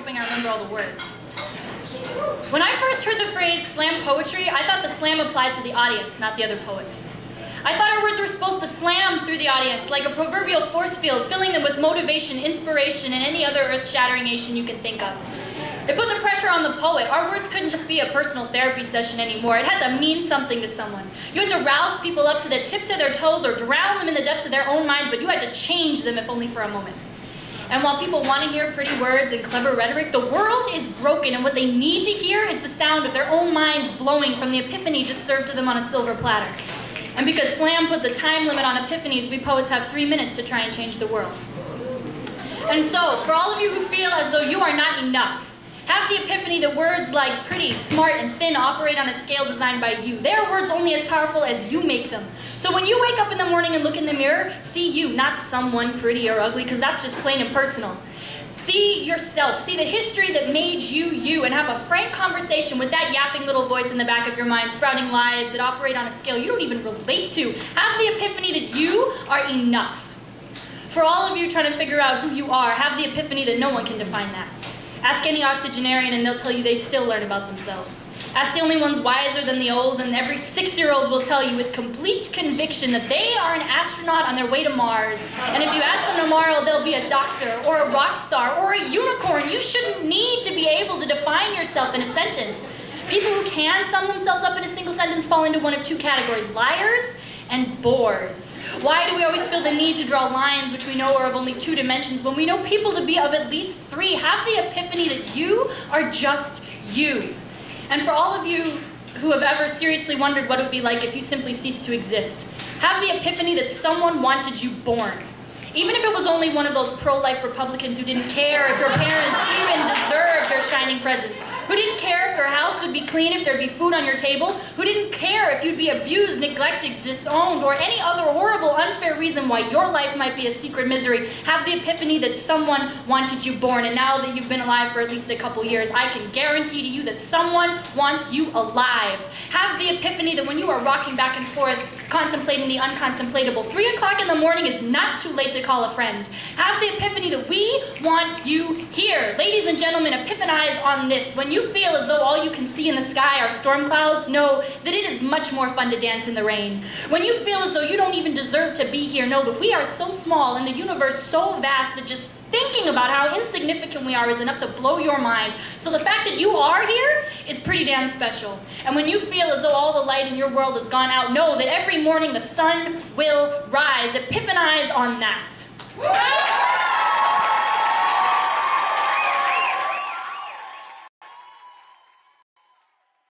hoping I remember all the words. When I first heard the phrase slam poetry, I thought the slam applied to the audience, not the other poets. I thought our words were supposed to slam through the audience like a proverbial force field, filling them with motivation, inspiration, and any other earth-shattering-ation you can think of. It put the pressure on the poet. Our words couldn't just be a personal therapy session anymore. It had to mean something to someone. You had to rouse people up to the tips of their toes or drown them in the depths of their own minds, but you had to change them, if only for a moment. And while people want to hear pretty words and clever rhetoric, the world is broken, and what they need to hear is the sound of their own minds blowing from the epiphany just served to them on a silver platter. And because slam put the time limit on epiphanies, we poets have 3 minutes to try and change the world. And so, for all of you who feel as though you are not enough, have the epiphany that words like pretty, smart, and thin operate on a scale designed by you. They are words only as powerful as you make them. So when you wake up in the morning and look in the mirror, see you, not someone pretty or ugly, because that's just plain impersonal. See yourself, see the history that made you you, and have a frank conversation with that yapping little voice in the back of your mind, sprouting lies that operate on a scale you don't even relate to. Have the epiphany that you are enough. For all of you trying to figure out who you are, have the epiphany that no one can define that. Ask any octogenarian and they'll tell you they still learn about themselves. Ask the only ones wiser than the old, and every 6-year-old will tell you with complete conviction that they are an astronaut on their way to Mars. And if you ask them tomorrow, they'll be a doctor, or a rock star, or a unicorn. You shouldn't need to be able to define yourself in a sentence. People who can sum themselves up in a single sentence fall into one of 2 categories: liars and bores. Why do we always feel the need to draw lines which we know are of only 2 dimensions when we know people to be of at least 3? Have the epiphany that you are just you. And for all of you who have ever seriously wondered what it would be like if you simply ceased to exist, have the epiphany that someone wanted you born. Even if it was only one of those pro-life Republicans who didn't care if your parents even deserved your shining presence, who didn't care if your house would be clean, if there'd be food on your table, who didn't care if you'd be abused, neglected, disowned, or any other horrible, unfair reason why your life might be a secret misery. Have the epiphany that someone wanted you born, and now that you've been alive for at least a couple years, I can guarantee to you that someone wants you alive. Have the epiphany that when you are rocking back and forth, contemplating the uncontemplatable, 3 o'clock in the morning is not too late to call a friend. Have the epiphany that we want you here. Ladies and gentlemen, epiphanize on this. When you feel as though all you can see in the sky are storm clouds, know that it is much more fun to dance in the rain. When you feel as though you don't even deserve to be here, know that we are so small and the universe so vast that just thinking about how insignificant we are is enough to blow your mind. So the fact that you are here is pretty damn special. And when you feel as though all the light in your world has gone out, know that every morning the sun will rise. Epiphanize on that.